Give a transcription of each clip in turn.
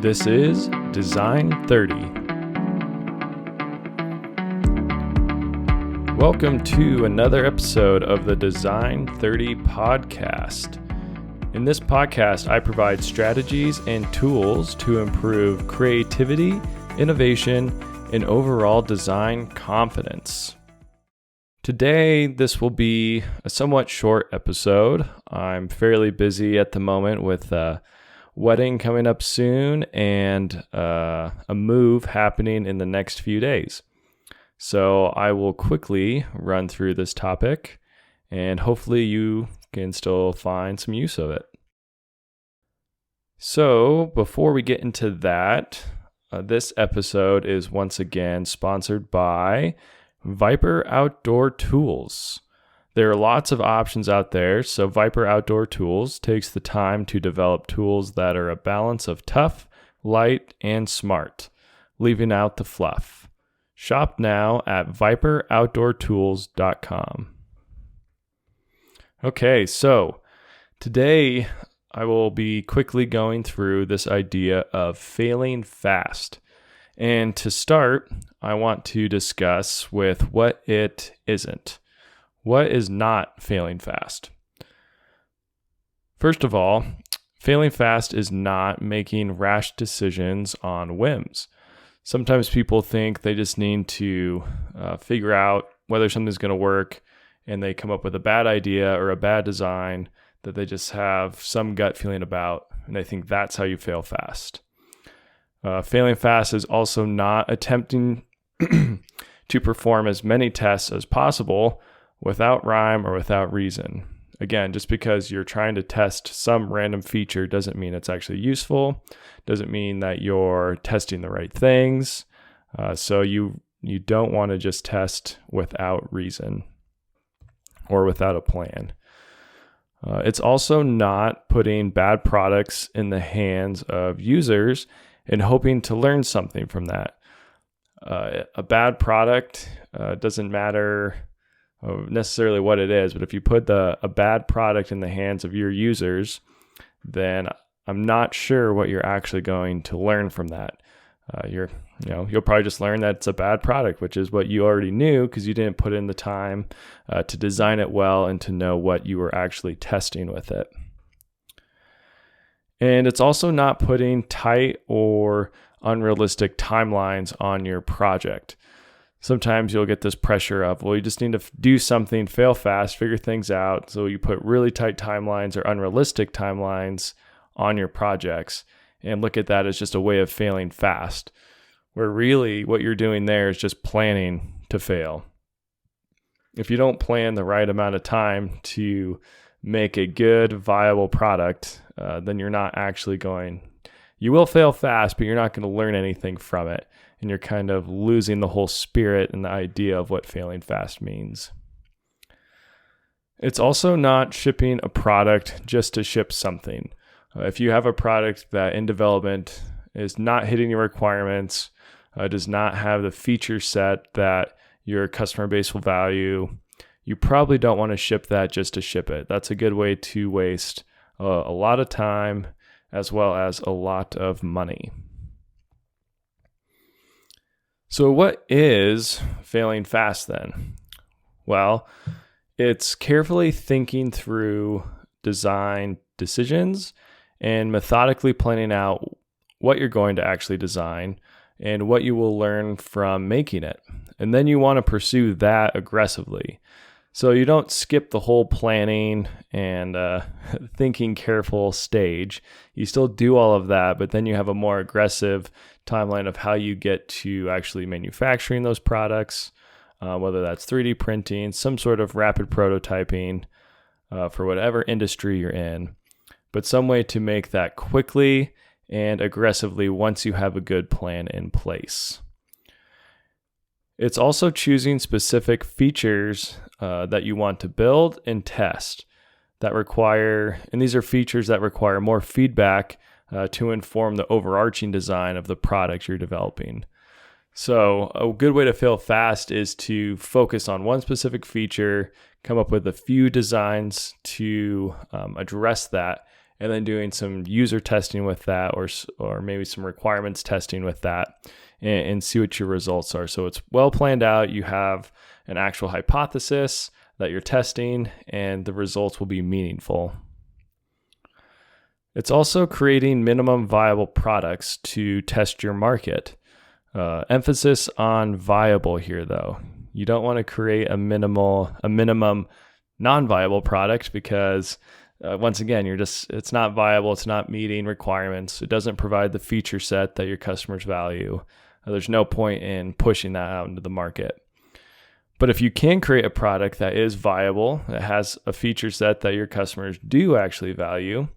This is Design30. Welcome to another episode of the Design30 podcast. In this podcast, I provide strategies and tools to improve creativity, innovation, and overall design confidence. Today, this will be a somewhat short episode. I'm fairly busy at the moment with a wedding coming up soon and a move happening in the next few days. So I will quickly run through this topic and hopefully you can still find some use of it. So before we get into that, this episode is once again sponsored by Viper Outdoor Tools. There are lots of options out there, so Viper Outdoor Tools takes the time to develop tools that are a balance of tough, light, and smart, leaving out the fluff. Shop now at viperoutdoortools.com. Okay, so today I will be quickly going through this idea of failing fast. And to start, I want to discuss with what it isn't. What is not failing fast? First of all, failing fast is not making rash decisions on whims. Sometimes people think they just need to figure out whether something's going to work, and they come up with a bad idea or a bad design that they just have some gut feeling about, and they think that's how you fail fast. Failing fast is also not attempting to perform as many tests as possible without rhyme or without reason. Again, just because you're trying to test some random feature doesn't mean it's actually useful, doesn't mean that you're testing the right things. So you don't want to just test without reason or without a plan. It's also not putting bad products in the hands of users and hoping to learn something from that. A bad product doesn't matter necessarily what it is, but if you put a bad product in the hands of your users, then I'm not sure what you're actually going to learn from that. You'll probably just learn that it's a bad product, which is what you already knew because you didn't put in the time to design it well and to know what you were actually testing with it. And it's also not putting tight or unrealistic timelines on your project. Sometimes you'll get this pressure of, well, you just need to do something, fail fast, figure things out. So you put really tight timelines or unrealistic timelines on your projects and look at that as just a way of failing fast, where really what you're doing there is just planning to fail. If you don't plan the right amount of time to make a good, viable product, then you're not actually you will fail fast, but you're not going to learn anything from it. And you're kind of losing the whole spirit and the idea of what failing fast means. It's also not shipping a product just to ship something. If you have a product that in development is not hitting your requirements, does not have the feature set that your customer base will value, you probably don't want to ship that just to ship it. That's a good way to waste a lot of time as well as a lot of money. So what is failing fast then? Well, it's carefully thinking through design decisions and methodically planning out what you're going to actually design and what you will learn from making it. And then you want to pursue that aggressively. So you don't skip the whole planning and thinking careful stage. You still do all of that, but then you have a more aggressive timeline of how you get to actually manufacturing those products, whether that's 3D printing, some sort of rapid prototyping for whatever industry you're in, but some way to make that quickly and aggressively once you have a good plan in place. It's also choosing specific features that you want to build and test and these are features that require more feedback to inform the overarching design of the product you're developing. So a good way to fail fast is to focus on one specific feature, come up with a few designs to address that, and then doing some user testing with that, or maybe some requirements testing with that, and see what your results are. So it's well planned out. You have an actual hypothesis that you're testing, and the results will be meaningful. It's also creating minimum viable products to test your market. Emphasis on viable here, though. You don't want to create a minimum non-viable product, because once again, it's not viable. It's not meeting requirements. It doesn't provide the feature set that your customers value. There's no point in pushing that out into the market. But if you can create a product that is viable, that has a feature set that your customers do actually value,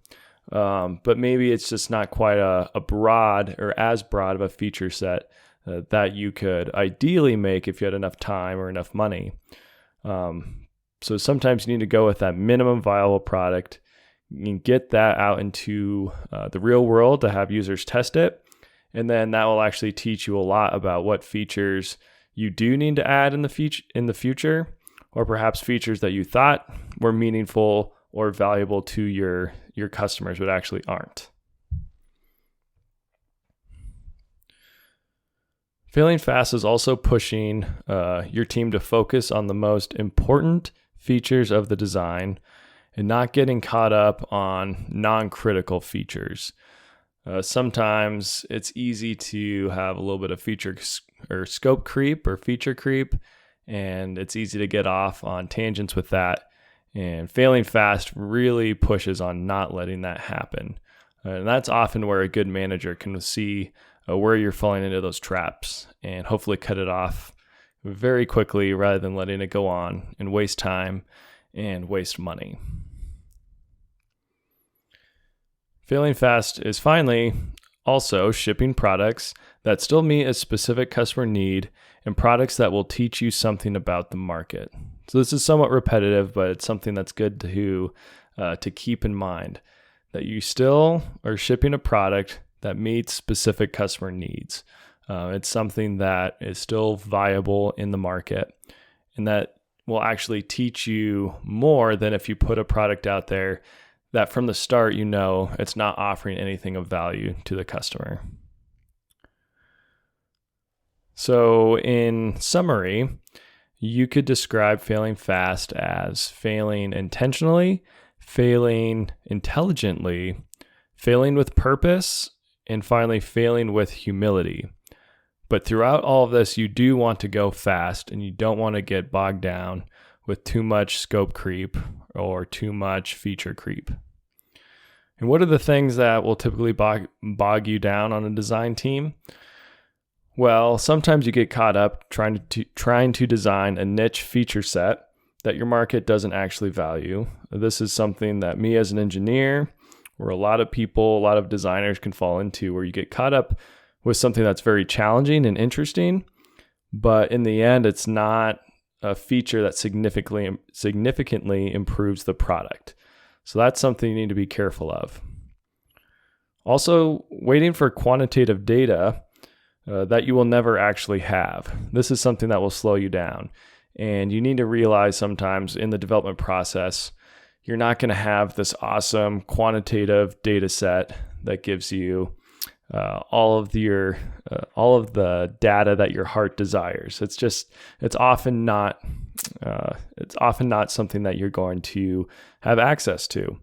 but maybe it's just not quite a broad or as broad of a feature set that you could ideally make if you had enough time or enough money. So sometimes you need to go with that minimum viable product. You can get that out into the real world to have users test it. And then that will actually teach you a lot about what features you do need to add in the future, or perhaps features that you thought were meaningful or valuable to your customers but actually aren't. Failing fast is also pushing your team to focus on the most important features of the design and not getting caught up on non-critical features. Sometimes it's easy to have a little bit of feature or scope creep or feature creep, and it's easy to get off on tangents with that. And failing fast really pushes on not letting that happen. And that's often where a good manager can see where you're falling into those traps and hopefully cut it off very quickly rather than letting it go on and waste time and waste money. Failing fast is finally also shipping products that still meet a specific customer need and products that will teach you something about the market. So this is somewhat repetitive, but it's something that's good to keep in mind, that you still are shipping a product that meets specific customer needs. It's something that is still viable in the market, and that will actually teach you more than if you put a product out there that from the start you know it's not offering anything of value to the customer. So in summary, you could describe failing fast as failing intentionally, failing intelligently, failing with purpose, and finally failing with humility. But throughout all of this, you do want to go fast, and you don't want to get bogged down with too much scope creep or too much feature creep. And what are the things that will typically bog you down on a design team? Well, sometimes you get caught up trying to design a niche feature set that your market doesn't actually value. This is something that me as an engineer, or a lot of people, a lot of designers can fall into, where you get caught up with something that's very challenging and interesting, but in the end, it's not a feature that significantly improves the product. So that's something you need to be careful of. Also, waiting for quantitative data that you will never actually have. This is something that will slow you down. And you need to realize sometimes in the development process, you're not going to have this awesome quantitative data set that gives you all of the data that your heart desires. It's often not something that you're going to have access to.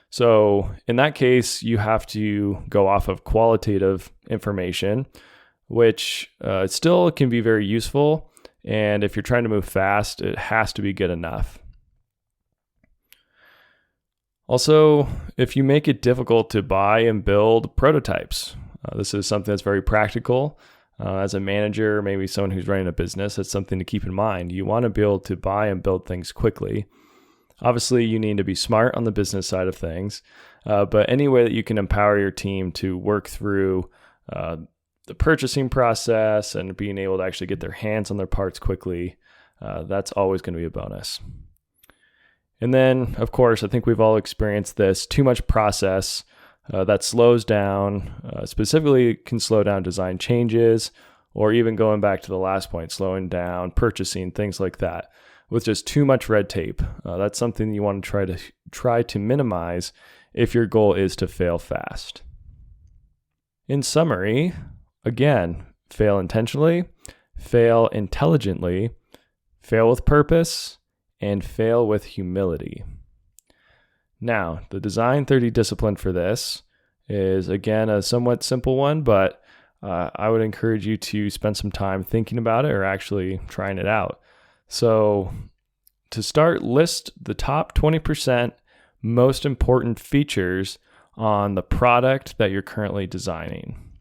So in that case, you have to go off of qualitative information, which still can be very useful. And if you're trying to move fast, it has to be good enough. Also, if you make it difficult to buy and build prototypes, this is something that's very practical. As a manager, maybe someone who's running a business, it's something to keep in mind. You want to be able to buy and build things quickly. Obviously, you need to be smart on the business side of things, but any way that you can empower your team to work through the purchasing process and being able to actually get their hands on their parts quickly, that's always going to be a bonus. And then, of course, I think we've all experienced this, too much process that slows down, specifically can slow down design changes, or even going back to the last point, slowing down purchasing, things like that, with just too much red tape. That's something you want to try to minimize if your goal is to fail fast. In summary, again, fail intentionally, fail intelligently, fail with purpose, and fail with humility. Now, the Design30 discipline for this is, again, a somewhat simple one, but I would encourage you to spend some time thinking about it or actually trying it out. So to start, list the top 20% most important features on the product that you're currently designing.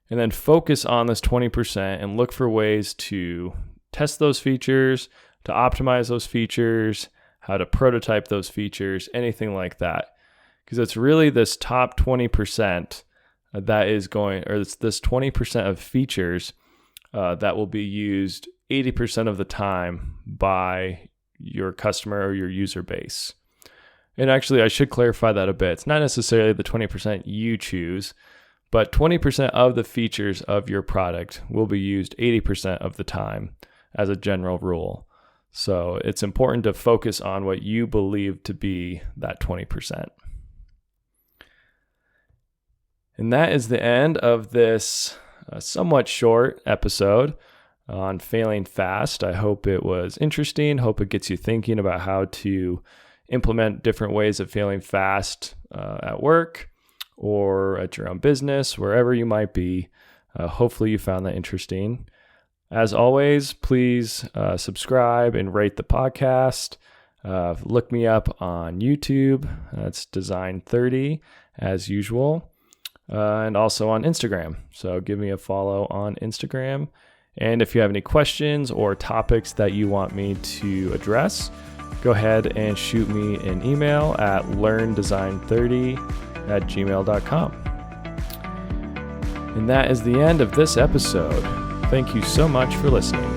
And then focus on this 20% and look for ways to test those features, to optimize those features, how to prototype those features, anything like that. Because it's really this top 20% that is going, or it's this 20% of features that will be used 80% of the time by your customer or your user base. And actually, I should clarify that a bit. It's not necessarily the 20% you choose, but 20% of the features of your product will be used 80% of the time as a general rule. So it's important to focus on what you believe to be that 20%. And that is the end of this somewhat short episode on failing fast. I hope it was interesting. Hope it gets you thinking about how to implement different ways of failing fast at work or at your own business, wherever you might be. Hopefully you found that interesting. As always, please subscribe and rate the podcast. Look me up on YouTube. That's Design30 as usual. And also on Instagram. So give me a follow on Instagram. And if you have any questions or topics that you want me to address, go ahead and shoot me an email at learndesign30@gmail.com. And that is the end of this episode. Thank you so much for listening.